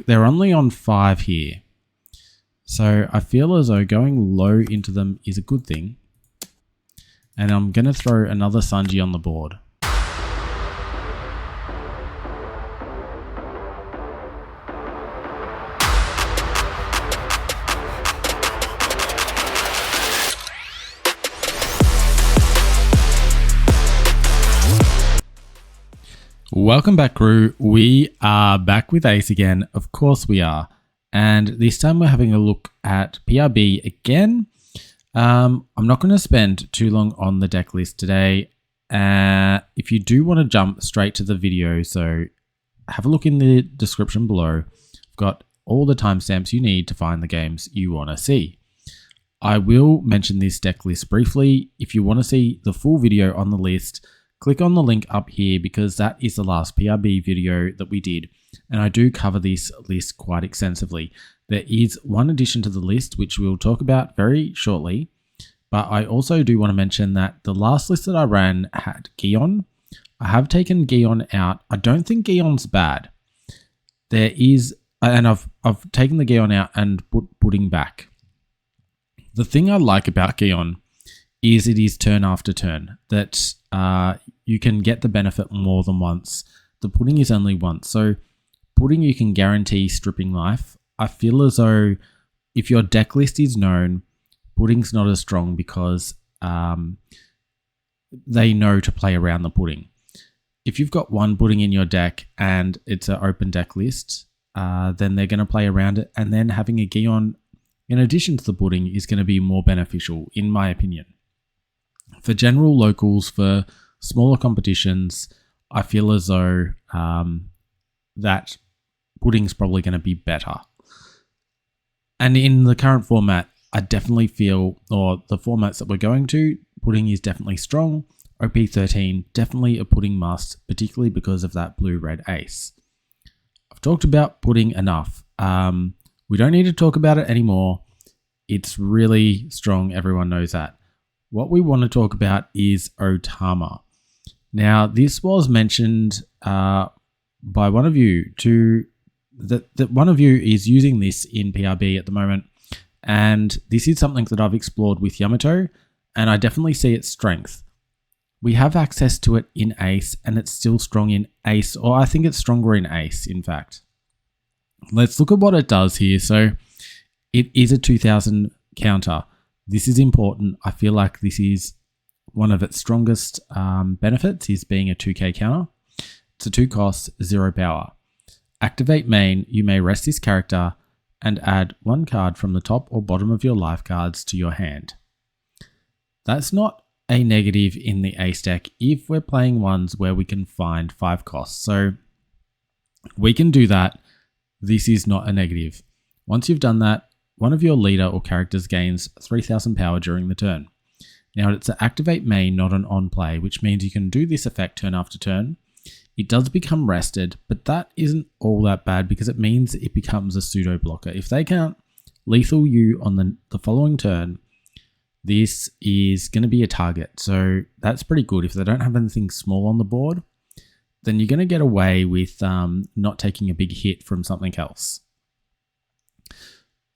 they're only on 5 here. So I feel as though going low into them is a good thing. And I'm going to throw another Sanji on the board. Welcome back, crew. We are back with Ace again. Of course we are. And this time we're having a look at PRB again. I'm not going to spend too long on the deck list today. If you do want to jump straight to the video, so have a look in the description below. I've got all the timestamps you need to find the games you want to see. I will mention this deck list briefly. If you want to see the full video on the list, click on the link up here because that is the last PRB video that we did, and I do cover this list quite extensively. There is one addition to the list which we'll talk about very shortly, but I also do want to mention that the last list that I ran had Gion. I have taken Gion out. I don't think Gion's bad. There is, and I've taken the Gion out and put Pudding back. The thing I like about Gion is it is turn after turn, that you can get the benefit more than once. The Pudding is only once, so Pudding you can guarantee stripping life. I feel as though if your deck list is known, Pudding's not as strong because they know to play around the Pudding. If you've got one Pudding in your deck and it's an open deck list, then they're going to play around it, and then having a Gion in addition to the Pudding is going to be more beneficial, in my opinion. For general locals, for smaller competitions, I feel as though that Pudding's probably going to be better. And in the current format, I definitely feel, or the formats that we're going to, Pudding is definitely strong. OP13, definitely a Pudding must, particularly because of that blue-red ace. I've talked about Pudding enough. We don't need to talk about it anymore. It's really strong, everyone knows that. What we want to talk about is Otama. Now, this was mentioned by one of you that one of you is using this in PRB at the moment, and this is something that I've explored with Yamato, and I definitely see its strength. We have access to it in Ace, and it's still strong in Ace, or I think it's stronger in Ace, in fact. Let's look at what it does here. So, it is a 2000 counter. This is important. I feel like this is one of its strongest benefits, is being a 2k counter. It's a 2 cost, 0 power. Activate main, you may rest this character and add 1 card from the top or bottom of your life cards to your hand. That's not a negative in the Ace deck if we're playing ones where we can find 5 costs. So we can do that. This is not a negative. Once you've done that, one of your leader or characters gains 3000 power during the turn. Now it's an activate main, not an on play, which means you can do this effect turn after turn. It does become rested, but that isn't all that bad because it means it becomes a pseudo blocker. If they can't lethal you on the following turn, this is going to be a target. So that's pretty good. If they don't have anything small on the board, then you're going to get away with not taking a big hit from something else.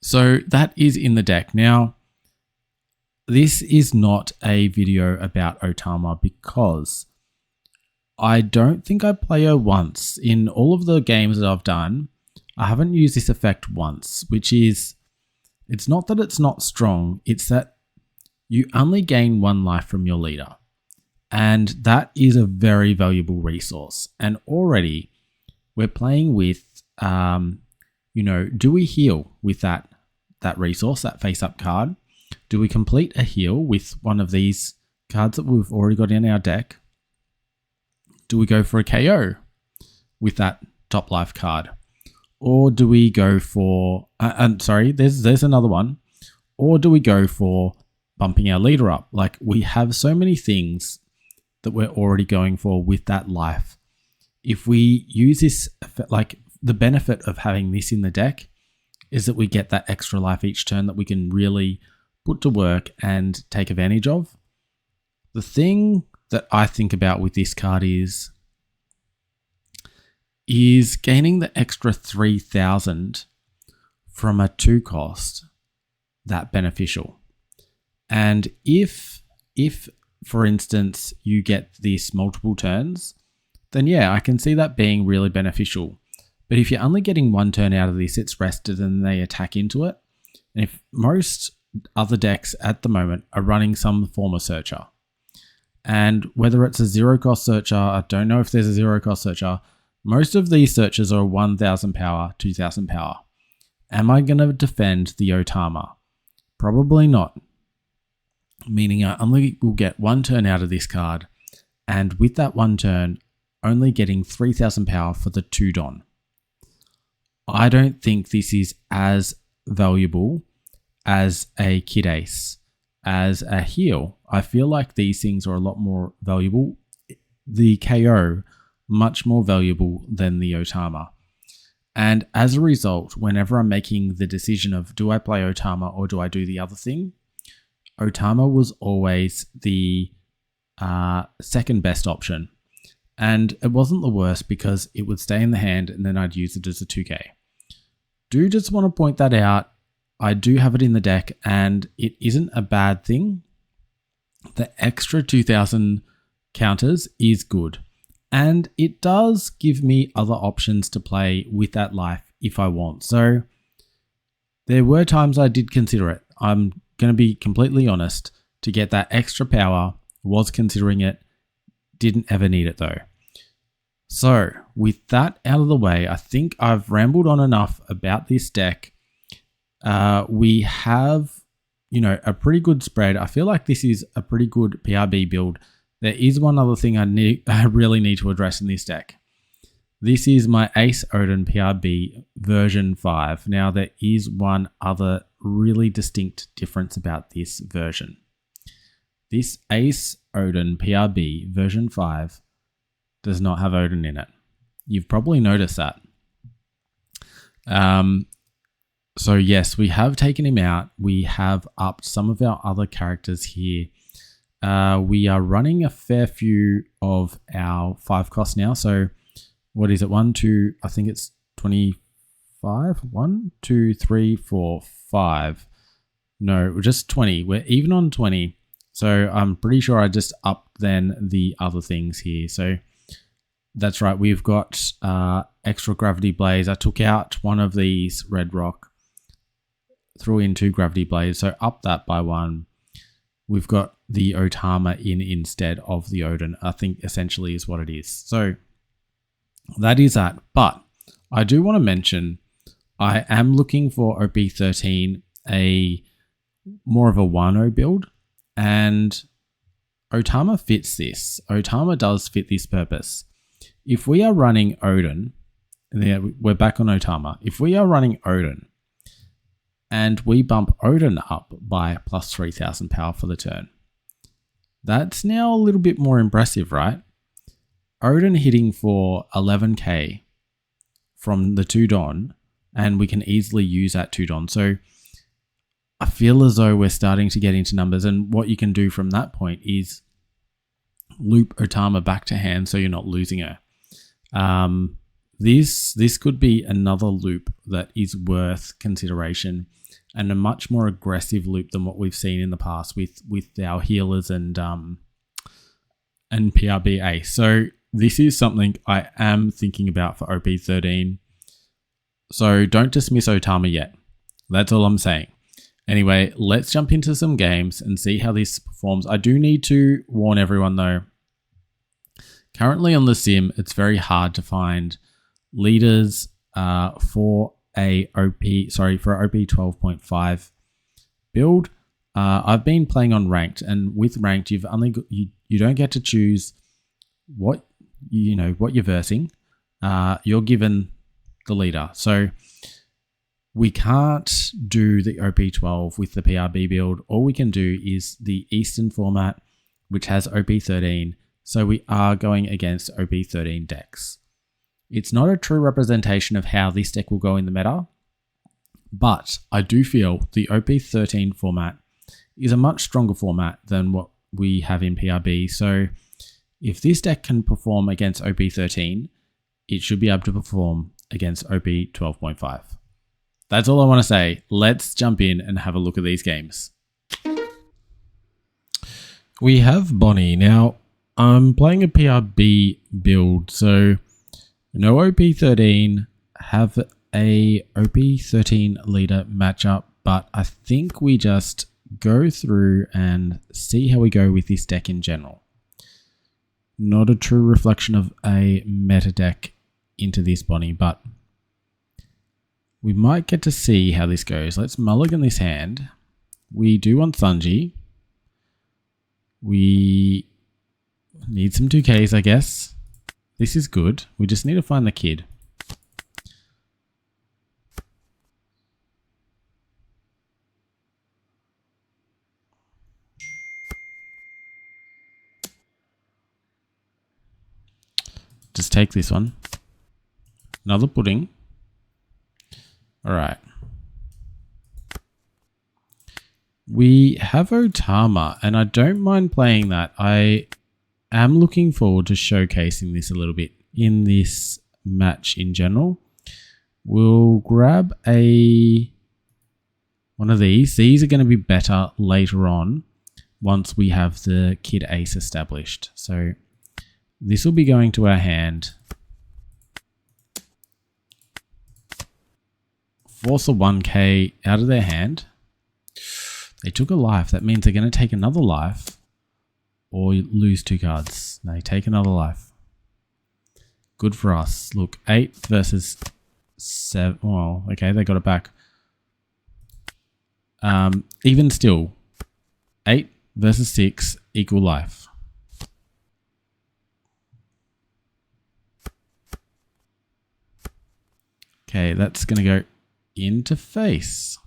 So that is in the deck. Now, this is not a video about Otama because I don't think I play her once. In all of the games that I've done, I haven't used this effect once, which is, it's not that it's not strong, it's that you only gain 1 life from your leader. And that is a very valuable resource. And already we're playing with, do we heal with that resource, that face-up card? Do we complete a heal with one of these cards that we've already got in our deck? Do we go for a KO with that top life card? Or do we go for, there's another one. Or do we go for bumping our leader up? Like, we have so many things that we're already going for with that life. If we use this, like, the benefit of having this in the deck is that we get that extra life each turn that we can really put to work and take advantage of. The thing that I think about with this card is is gaining the extra 3,000 from a 2 cost that beneficial? And if for instance you get this multiple turns, then yeah, I can see that being really beneficial. But if you're only getting 1 turn out of this, it's rested and they attack into it. And if most other decks at the moment are running some form of searcher, and whether it's a 0 cost searcher, I don't know if there's a 0 cost searcher, most of these searchers are 1,000 power, 2,000 power. Am I going to defend the Otama? Probably not. Meaning I only will get 1 turn out of this card, and with that 1 turn, only getting 3,000 power for the 2 Don. I don't think this is as valuable as a Kid Ace. As a heal, I feel like these things are a lot more valuable. The KO, much more valuable than the Otama. And as a result, whenever I'm making the decision of do I play Otama or do I do the other thing, Otama was always the second best option. And it wasn't the worst because it would stay in the hand and then I'd use it as a 2K. Do just want to point that out. I do have it in the deck and it isn't a bad thing. The extra 2,000 counters is good. And it does give me other options to play with that life if I want. So there were times I did consider it. I'm going to be completely honest. To get that extra power, was considering it. Didn't ever need it though. So with that out of the way, I think I've rambled on enough about this deck. We have, a pretty good spread. I feel like this is a pretty good PRB build. There is one other thing I really need to address in this deck. This is my Ace Odin PRB version 5. Now there is one other really distinct difference about this version. This Ace Odin PRB version 5 does not have Odin in it. You've probably noticed that. So yes, we have taken him out. We have upped some of our other characters here. We are running a fair few of our 5 costs now. So what is it? 1, 2, I think it's 25. 1, 2, 3, 4, 5. No, just 20. We're even on 20. So I'm pretty sure I just upped then the other things here. So that's right. We've got extra gravity blaze. I took out one of these red rock, threw in 2 gravity blaze. So up that by 1. We've got the Otama in instead of the Odin, I think essentially is what it is. So that is that. But I do want to mention I am looking for OP13, a more of a 1-0 build. And Otama fits this. Otama does fit this purpose. If we are running Odin, and we're back on Otama. If we are running Odin and we bump Odin up by plus 3,000 power for the turn, that's now a little bit more impressive, right? Odin hitting for 11k from the 2 Don, and we can easily use that 2 Don. So I feel as though we're starting to get into numbers, and what you can do from that point is loop Otama back to hand so you're not losing her. This could be another loop that is worth consideration, and a much more aggressive loop than what we've seen in the past with our healers and PRBA. So this is something I am thinking about for OP13. So don't dismiss Otama yet. That's all I'm saying. Anyway, let's jump into some games and see how this performs. I do need to warn everyone though. Currently on the sim, it's very hard to find leaders for a OP 12.5 build. I've been playing on ranked, and with ranked, you've only got, you don't get to choose what you're versing. You're given the leader, so we can't do the OP12 with the PRB build. All we can do is the Eastern format, which has OP13. So we are going against OP13 decks. It's not a true representation of how this deck will go in the meta, but I do feel the OP13 format is a much stronger format than what we have in PRB. So if this deck can perform against OP13, it should be able to perform against OP 12.5. That's all I want to say. Let's jump in and have a look at these games. We have Bonney. Now, I'm playing a PRB build, so no OP13, have a OP13 leader matchup, but I think we just go through and see how we go with this deck in general. Not a true reflection of a meta deck into this Bonney, but we might get to see how this goes. Let's mulligan this hand. We do want Sanji. We need some 2Ks, I guess. This is good. We just need to find the kid. Just take this one. Another pudding. All right. We have Otama, and I don't mind playing that. I am looking forward to showcasing this a little bit in this match in general. We'll grab one of these. These are going to be better later on once we have the kid ace established. So this will be going to our hand. Force a 1k out of their hand. They took a life. That means they're going to take another life or lose 2 cards. They take another life. Good for us. Look, 8 versus 7. Well, okay, they got it back. Even still, 8 versus 6 equal life. Okay, that's going to go into face.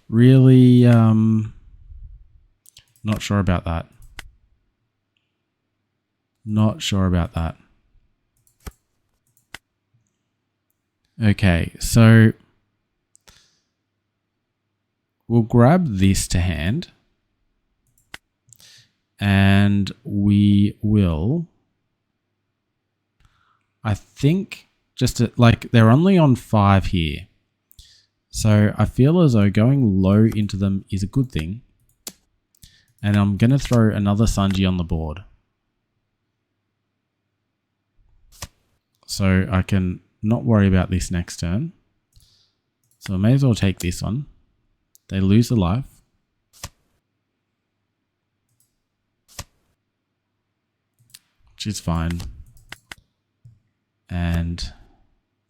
Really, not sure about that. Not sure about that. Okay, so we'll grab this to hand. And we will... I think just like they're only on 5 here. So I feel as though going low into them is a good thing. And I'm going to throw another Sanji on the board. So I can not worry about this next turn. So I may as well take this one. They lose a life. Which is fine. And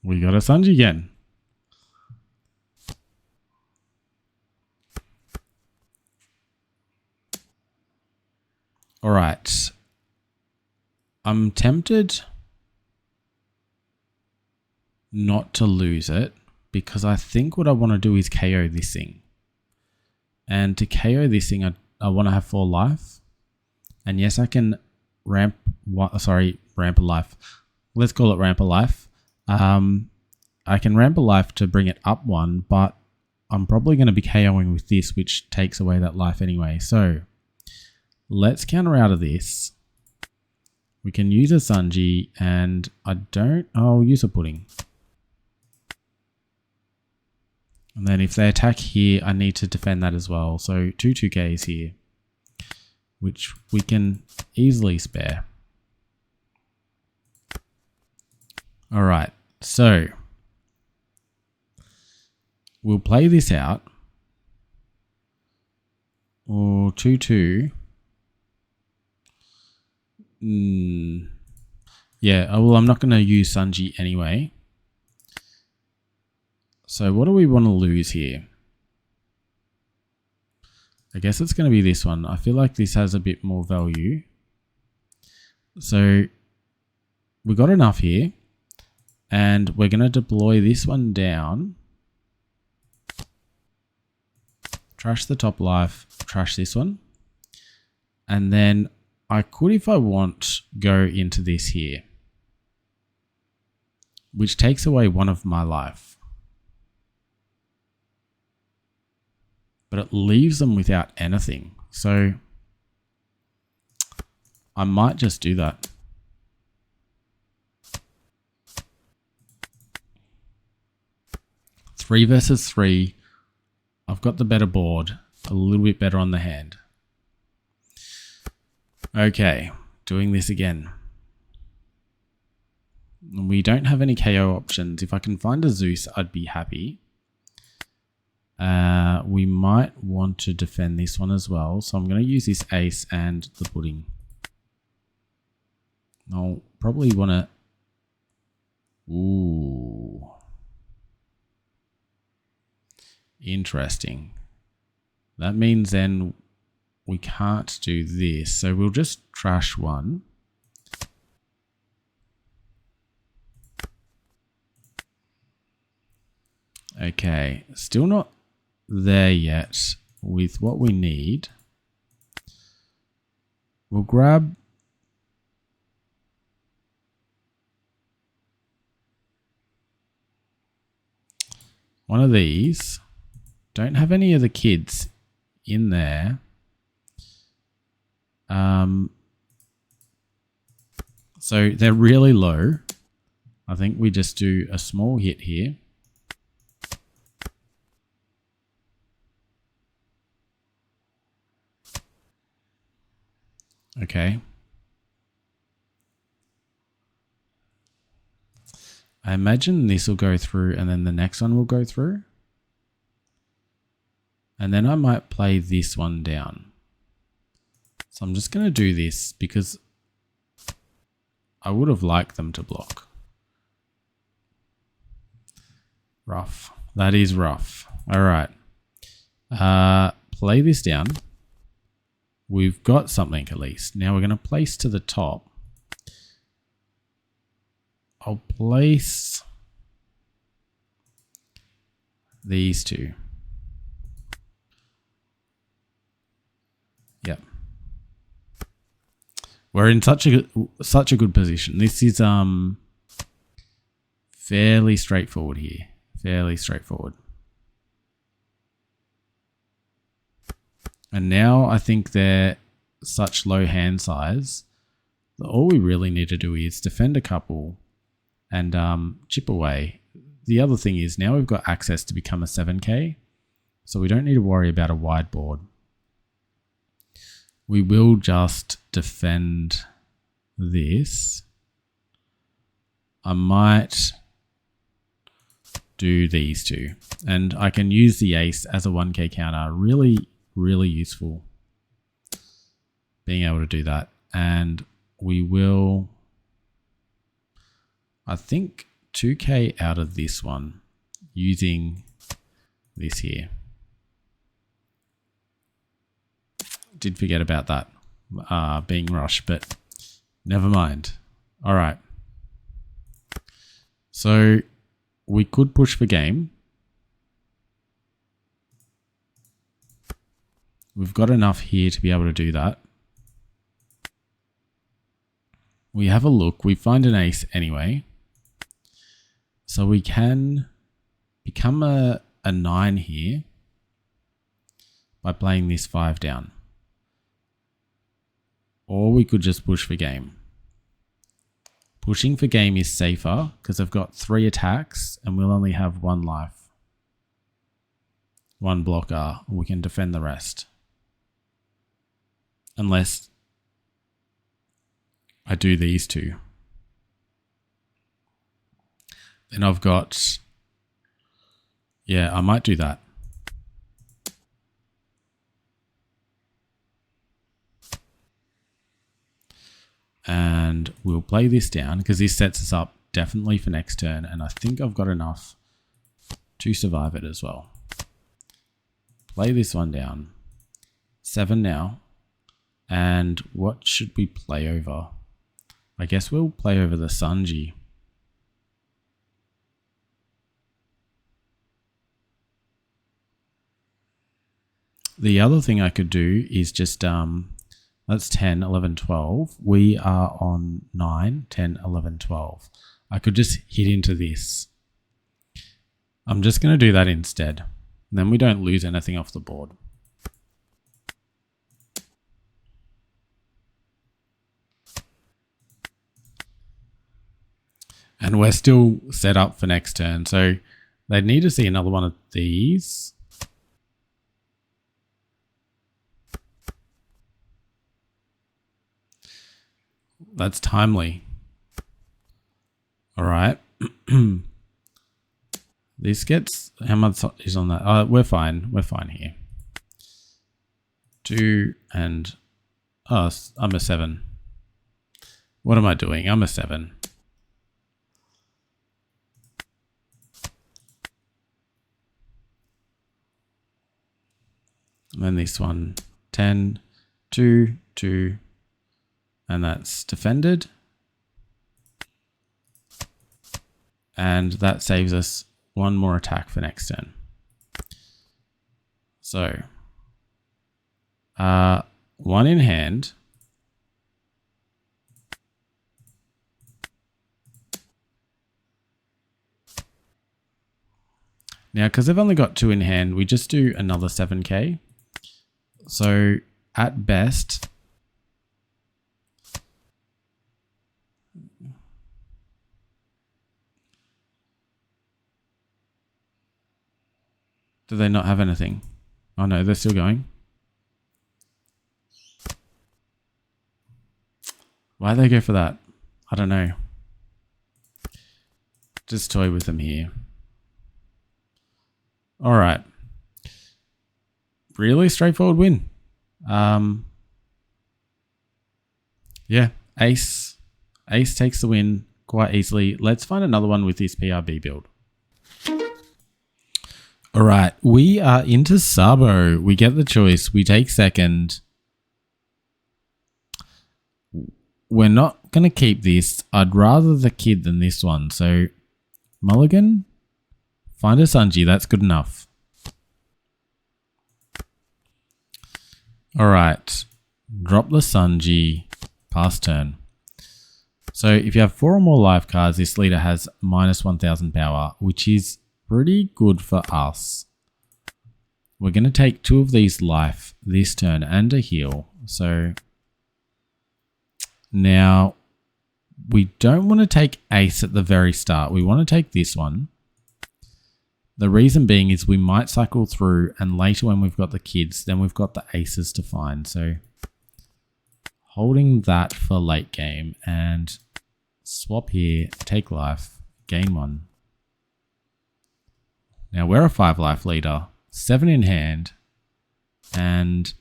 we got a Sanji again. All right. I'm tempted not to lose it because I think what I want to do is KO this thing. And to KO this thing, I want to have 4 life. And yes, I can ramp a life. Let's call it ramp a life. I can ramp a life to bring it up 1, but I'm probably going to be KOing with this, which takes away that life anyway. So let's counter out of this. We can use a Sanji, and I'll use a pudding. And then if they attack here, I need to defend that as well. So 2 2Ks here, which we can easily spare. All right, so we'll play this out. Or 2-2. Yeah, well, I'm not going to use Sanji anyway. So what do we want to lose here? I guess it's going to be this one. I feel like this has a bit more value. So we got enough here. And we're going to deploy this one down. Trash the top life. Trash this one. And then I could, if I want, go into this here. Which takes away 1 of my life. But it leaves them without anything. So I might just do that. Three versus three. I've got the better board. A little bit better on the hand. Okay, doing this again. We don't have any KO options. If I can find a Zeus, I'd be happy. We might want to defend this one as well. So I'm going to use this ace and the pudding. I'll probably want to... Ooh. Interesting. That means then we can't do this. So we'll just trash one. Okay, still not there yet with what we need. We'll grab one of these. Don't have any of the kids in there. So they're really low. I think we just do a small hit here. Okay. I imagine this will go through and then the next one will go through. And then I might play this one down. So I'm just going to do this because I would have liked them to block. Rough. That is rough. All right. Play this down. We've got something at least. Now we're going to place to the top. I'll place these two. Yep. We're in such a good position. This is fairly straightforward here. Fairly straightforward. And now I think they're such low hand size that all we really need to do is defend a couple and chip away. The other thing is now we've got access to become a 7K, so we don't need to worry about a wide board. We will just defend this. I might do these two, and I can use the ace as a 1K counter. Really useful being able to do that. And we will, I think, 2K out of this one using this here. Did forget about that being rushed, but never mind. All right. So we could push for game. We've got enough here to be able to do that. We have a look. We find an ace anyway. So we can become a 9 here by playing this 5 down. Or we could just push for game. Pushing for game is safer because I've got 3 attacks and we'll only have 1 life. 1 blocker. We can defend the rest. Unless I do these two. Then I've got... Yeah, I might do that. And we'll play this down because this sets us up definitely for next turn. And I think I've got enough to survive it as well. Play this one down. 7 now. And what should we play over? I guess we'll play over the Sanji. The other thing I could do is just, that's 10, 11, 12. We are on 9, 10, 11, 12. I could just hit into this. I'm just going to do that instead. And then we don't lose anything off the board. And we're still set up for next turn. So they need to see another one of these. That's timely. All right. This gets, how much is on that? We're fine. We're fine here. 2 and, oh, I'm a 7. What am I doing? I'm a 7. And then this one, 10, 2, 2, and that's defended. And that saves us one more attack for next turn. So, 1 in hand. Now, because they've only got 2 in hand, we just do another 7k. So, at best, do they not have anything? Oh no, they're still going. Why'd they go for that? I don't know. Just toy with them here. All right. Really straightforward win. Yeah, ace. Ace takes the win quite easily. Let's find another one with this PRB build. All right, we are into Sabo. We get the choice. We take second. We're not going to keep this. I'd rather the kid than this one. So, mulligan, find a Sanji. That's good enough. All right, drop the Sanji, pass turn. So, if you have 4 or more life cards, this leader has minus 1000 power, which is pretty good for us. We're going to take 2 of these life this turn and a heal. So now we don't want to take ace at the very start. We want to take this one. The reason being is we might cycle through, and later when we've got the kids, then we've got the aces to find. So holding that for late game and swap here, take life, gain 1. Now we're a 5 life leader, 7 in hand, and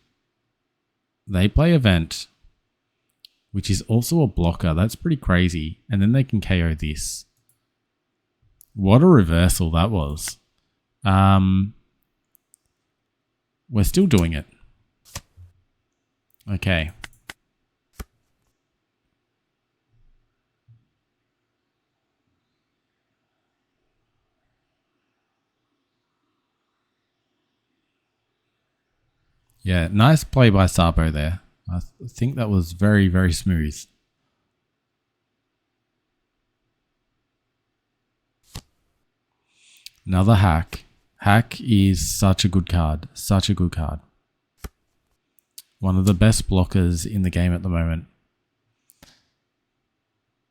they play event, which is also a blocker. That's pretty crazy. And then they can KO this. What a reversal that was. We're still doing it. Okay. Yeah, nice play by Sabo there. I think that was very, very smooth. Another hack. Hack is such a good card. Such a good card. One of the best blockers in the game at the moment.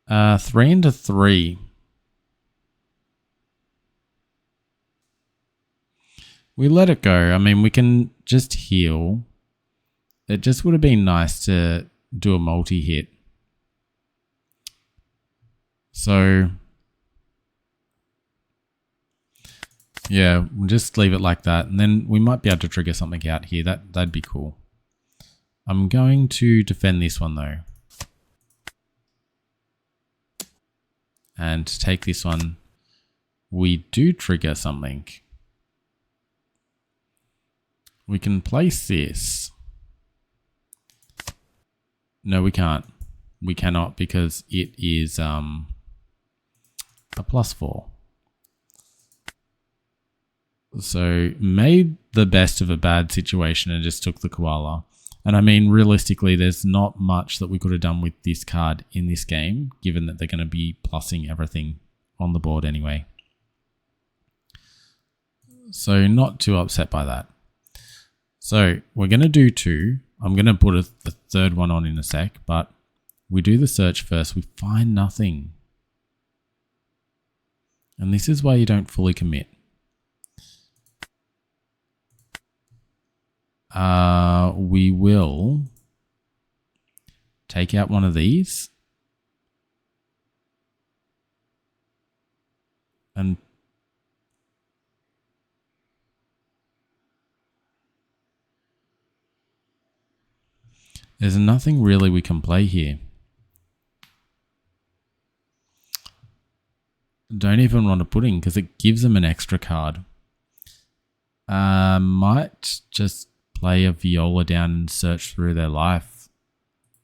3 into 3. We let it go. I mean, we can just heal. It just would have been nice to do a multi-hit. So, yeah, we'll just leave it like that. And then we might be able to trigger something out here. That'd be cool. I'm going to defend this one, though. And take this one. We do trigger something. We can place this. No, we can't. We cannot because it is a +4. So made the best of a bad situation and just took the koala. And I mean, realistically, there's not much that we could have done with this card in this game, given that they're going to be plussing everything on the board anyway. So not too upset by that. So we're going to do 2. I'm going to put a third one on in a sec, but we do the search first. We find nothing. And this is why you don't fully commit. We will take out one of these. And there's nothing really we can play here. Don't even want a pudding because it gives them an extra card. Might just play a viola down and search through their life.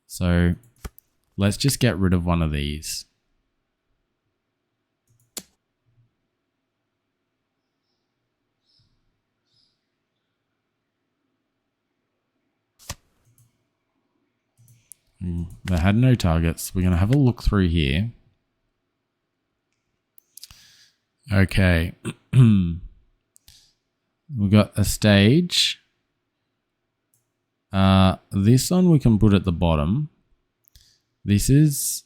So let's just get rid of one of these. They had no targets. We're going to have a look through here. Okay. We've got a stage. This one we can put at the bottom. This is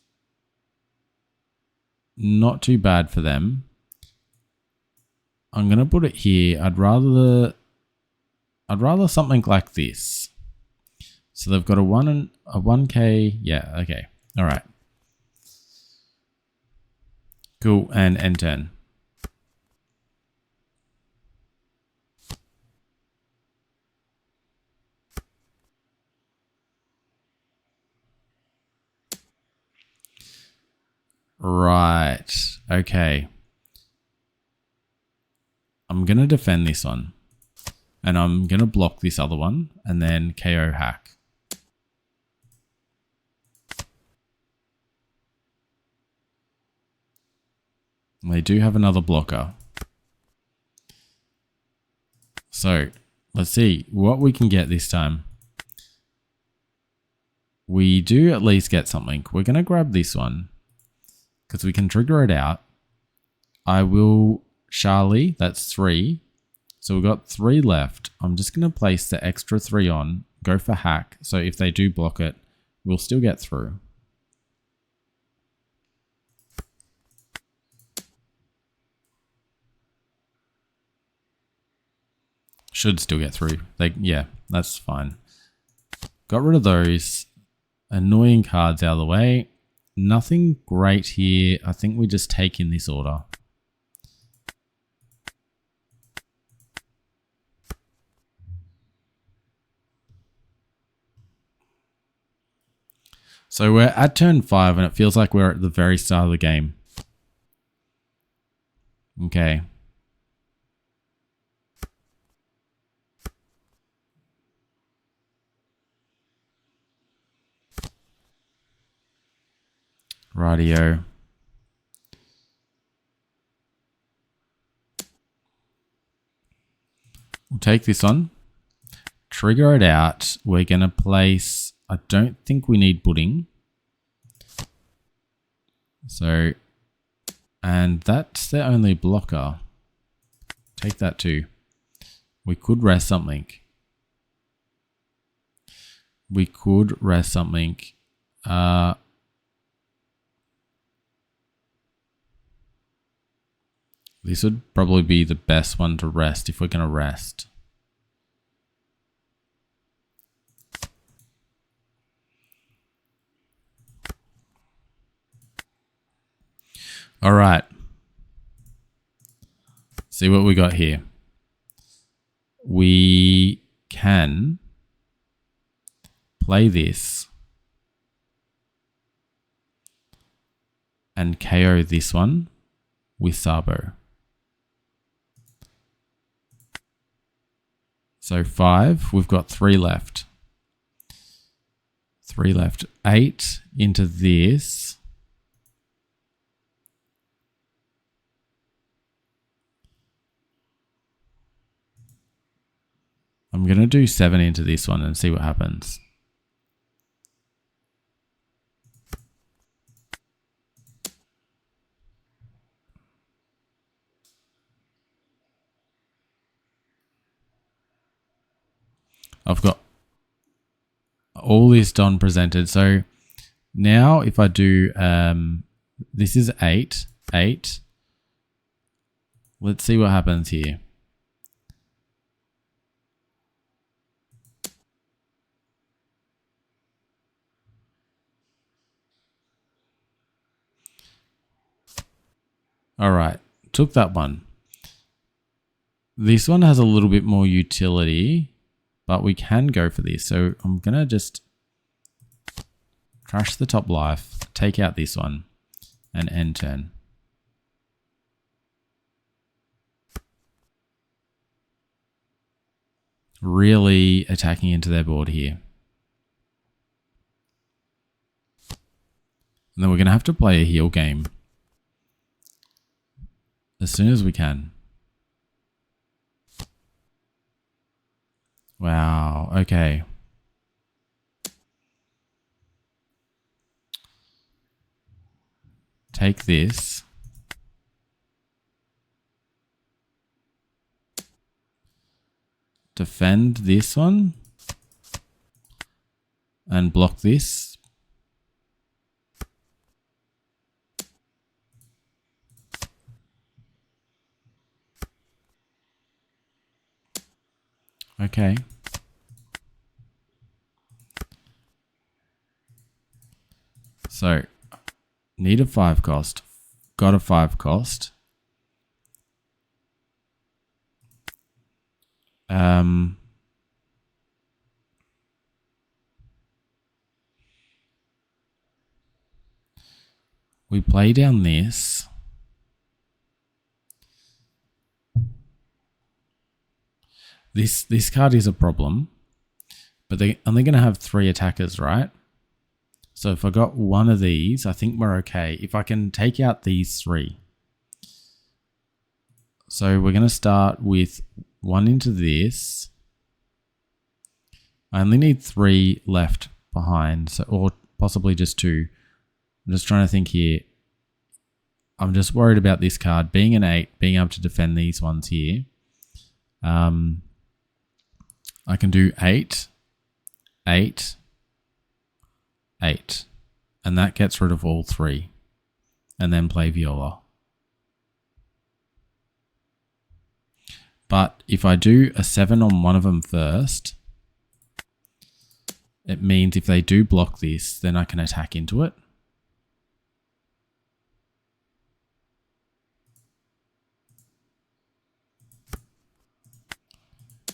not too bad for them. I'm going to put it here. I'd rather something like this. So they've got a 1k. Yeah, okay. All right. Cool. And end turn. Right. Okay. I'm going to defend this one. And I'm going to block this other one. And then KO hack. They do have another blocker. So, let's see what we can get this time. We do at least get something. We're going to grab this one. Because we can trigger it out. I will Charlie, that's 3. So we've got 3 left. I'm just going to place the extra 3 on, go for hack. So if they do block it, we'll still get through. Should still get through. Yeah, that's fine. Got rid of those annoying cards out of the way. Nothing great here. I think we just take in this order. So we're at turn 5 and it feels like we're at the very start of the game. Okay. Rightio. We'll take this on. Trigger it out. We're going to place... I don't think we need pudding. So... And that's their only blocker. Take that too. We could rest something. We could rest something. This would probably be the best one to rest if we're going to rest. All right. See what we got here. We can play this and KO this one with Sabo. So 5, we've got 3 left. 3 left. 8 into this. I'm going to do 7 into this one and see what happens. I've got all this done presented. So now if I do, this is 8, 8. Let's see what happens here. All right, took that one. This one has a little bit more utility, but we can go for this. So I'm going to just crush the top life, take out this one, and end turn. Really attacking into their board here. And then we're going to have to play a heal game as soon as we can. Wow, okay. Take this. Defend this one. And block this. Okay. So, need a 5 cost. Got a 5 cost. We play down this. This card is a problem, but they're only going to have 3 attackers, right? So if I got one of these, I think we're okay. If I can take out these 3. So we're going to start with 1 into this. I only need 3 left behind, so or possibly just 2. I'm just trying to think here. I'm just worried about this card being an 8, being able to defend these ones here. I can do 8, 8, 8, and that gets rid of all 3, and then play Viola. But if I do a 7 on one of them first, it means if they do block this, then I can attack into it.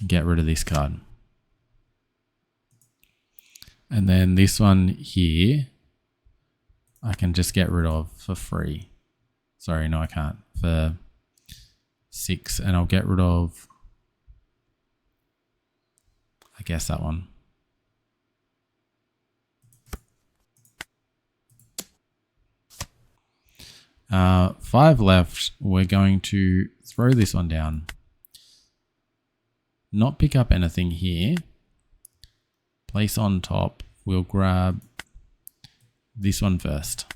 Get rid of this card. And then this one here, I can just get rid of for free. Sorry, no I can't. For 6, and I'll get rid of, I guess, that one. Five left. We're going to throw this one down. Not pick up anything here. Place on top. We'll grab this one first.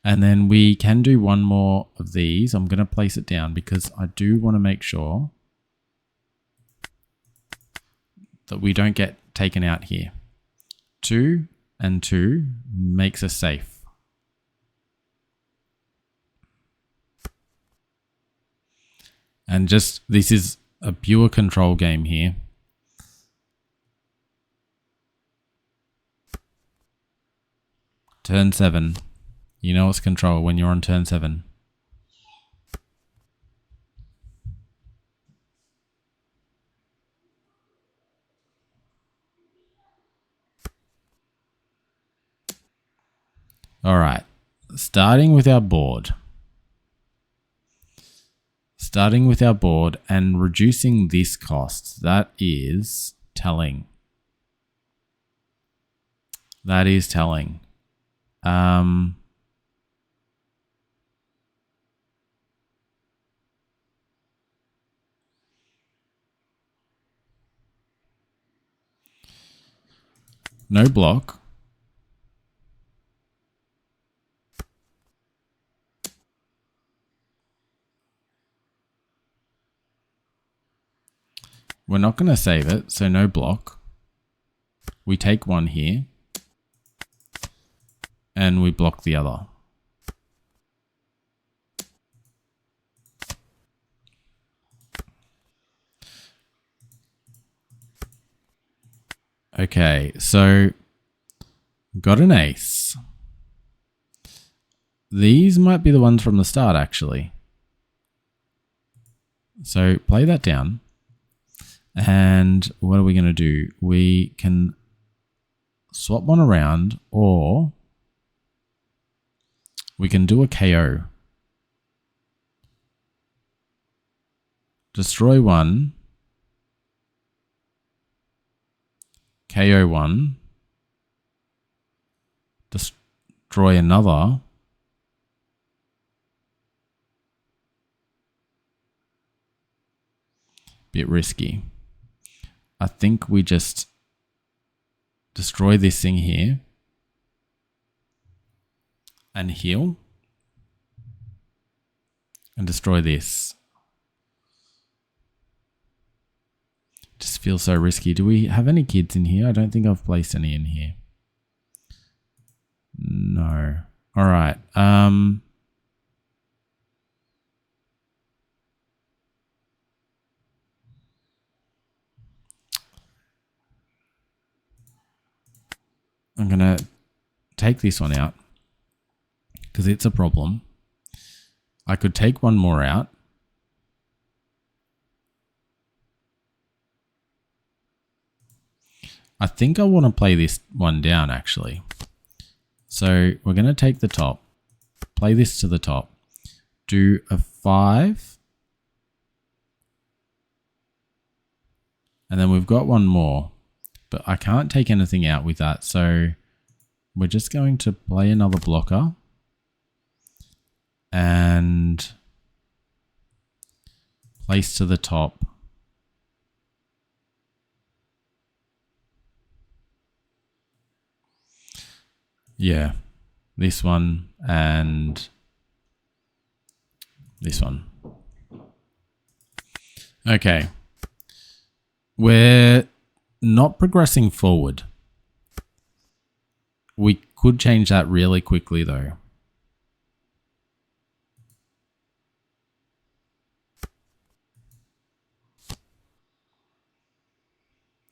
And then we can do one more of these. I'm going to place it down because I do want to make sure that we don't get taken out here. 2 and 2 makes us safe. And just, this is a pure control game here. Turn 7. You know it's control when you're on turn 7. All right. Starting with our board. Starting with our board and reducing this cost. That is telling. That is telling. No block. We're not going to save it, so no block. We take one here. And we block the other. Okay, so got an ace. These might be the ones from the start, actually. So play that down. And what are we going to do? We can swap one around, or we can do a KO. Destroy one. KO one. Destroy another. Bit risky. I think we just destroy this thing here and heal and destroy this. Just feels so risky. Do we have any kids in here? I don't think I've placed any in here. No. All right. I'm going to take this one out because it's a problem. I could take one more out. I think I want to play this one down, actually. So we're going to take the top, play this to the top, do a 5, and then we've got one more, but I can't take anything out with that. So we're just going to play another blocker and place to the top. Yeah, this one and this one. Okay. We're not progressing forward. We could change that really quickly though.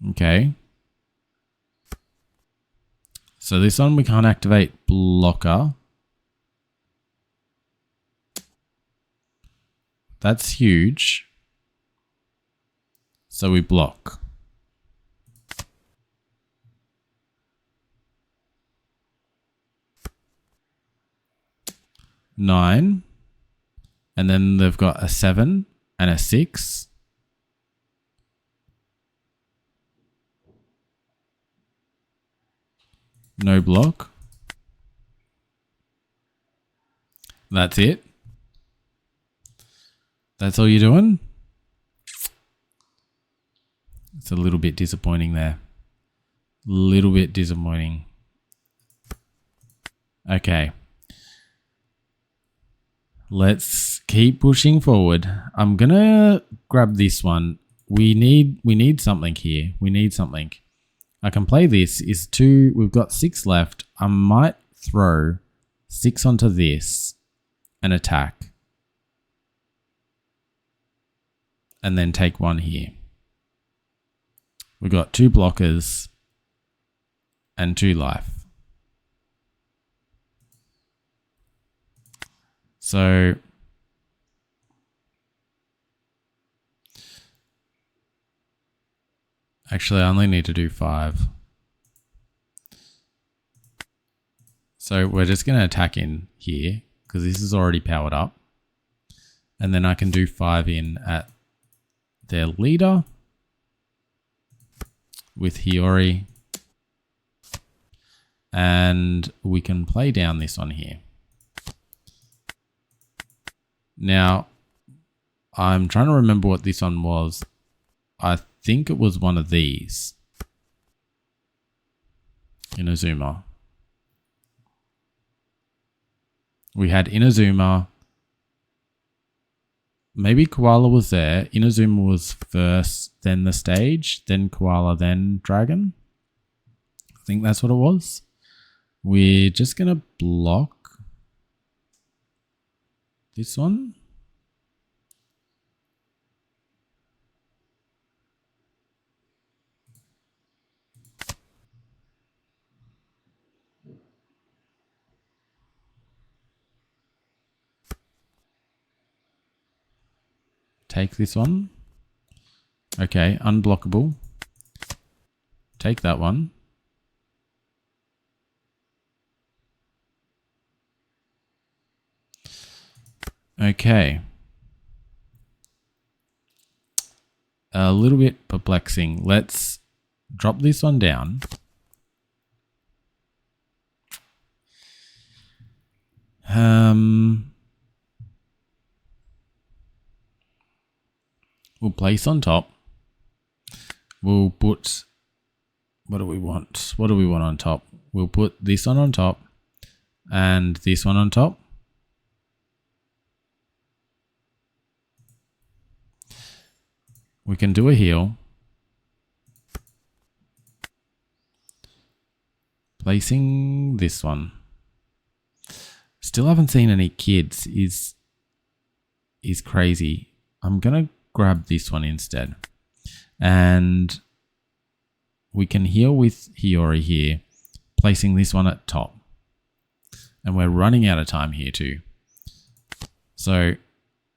Okay. So this one we can't activate blocker. That's huge. So we block. Nine. And then they've got a 7 and a 6. No block. That's it. That's all you're doing? It's a little bit disappointing there. Little bit disappointing. Okay. Let's keep pushing forward. I'm gonna grab this one. We need something here. We need something. I can play this. Is 2. We've got 6 left. I might throw 6 onto this and attack. And then take 1 here. We've got 2 blockers and 2 life. So actually I only need to do 5. So we're just going to attack in here because this is already powered up. And then I can do 5 in at their leader with Hiyori. And we can play down this one here. Now, I'm trying to remember what this one was. I think it was one of these. Inazuma. We had Inazuma. Maybe Koala was there. Inazuma was first, then the stage, then Koala, then Dragon. I think that's what it was. We're just going to block this one. Take this one. Okay, unblockable. Take that one. Okay. A little bit perplexing. Let's drop this one down. We'll place on top. We'll put, what do we want? What do we want on top? We'll put this one on top and this one on top. We can do a heal. Placing this one. Still haven't seen any kids is crazy. I'm going to grab this one instead. And we can heal with Hiyori here, placing this one at top. And we're running out of time here too. So,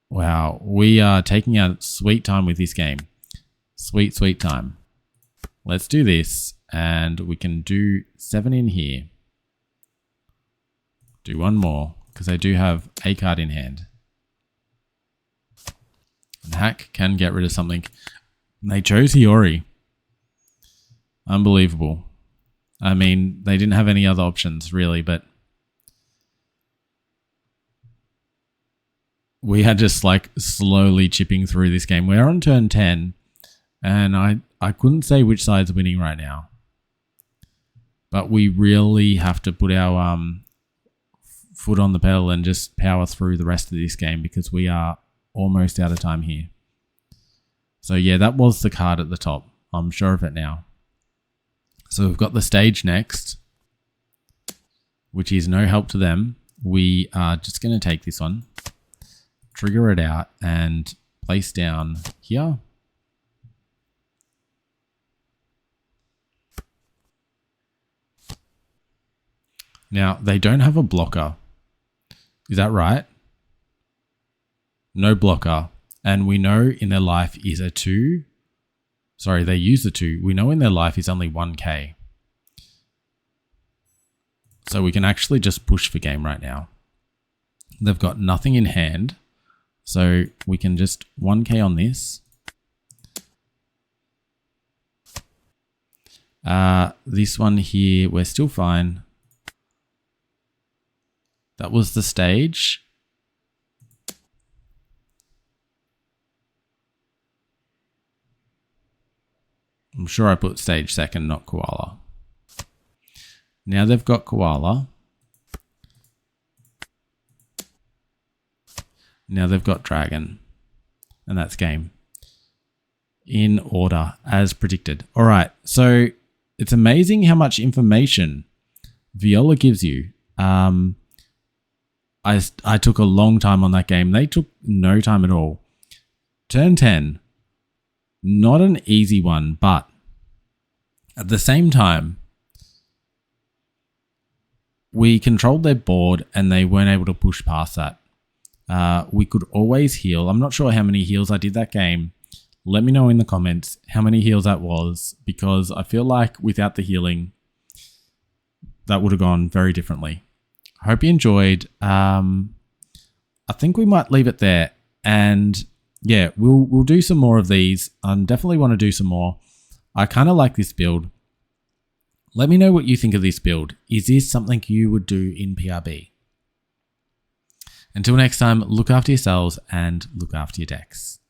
wow, we are taking our sweet time with this game. Sweet, sweet time. Let's do this, and we can do 7 in here. Do one more, because I do have a card in hand. And Hack can get rid of something. They chose Hiyori. Unbelievable. I mean, they didn't have any other options, really, but we are just like slowly chipping through this game. We're on turn 10, and I couldn't say which side's winning right now. But we really have to put our foot on the pedal and just power through the rest of this game, because we are almost out of time here. So yeah, that was the card at the top. I'm sure of it now. So we've got the stage next, which is no help to them. We are just going to take this one, trigger it out, and place down here. Now, they don't have a blocker. Is that right? No blocker. And we know in their life is a 2. Sorry, they use the 2. We know in their life is only 1k. So we can actually just push for game right now. They've got nothing in hand. So we can just 1k on this. This one here, we're still fine. That was the stage. I'm sure I put stage second, not koala. Now they've got koala. Now they've got dragon. And that's game. In order, as predicted. All right, so it's amazing how much information Viola gives you. I took a long time on that game. They took no time at all. Turn 10. Not an easy one, but at the same time, we controlled their board and they weren't able to push past that. We could always heal. I'm not sure how many heals I did that game. Let me know in the comments how many heals that was, because I feel like without the healing, that would have gone very differently. I hope you enjoyed. I think we might leave it there, and yeah, we'll do some more of these. I definitely want to do some more. I kind of like this build. Let me know what you think of this build. Is this something you would do in PRB? Until next time, look after yourselves and look after your decks.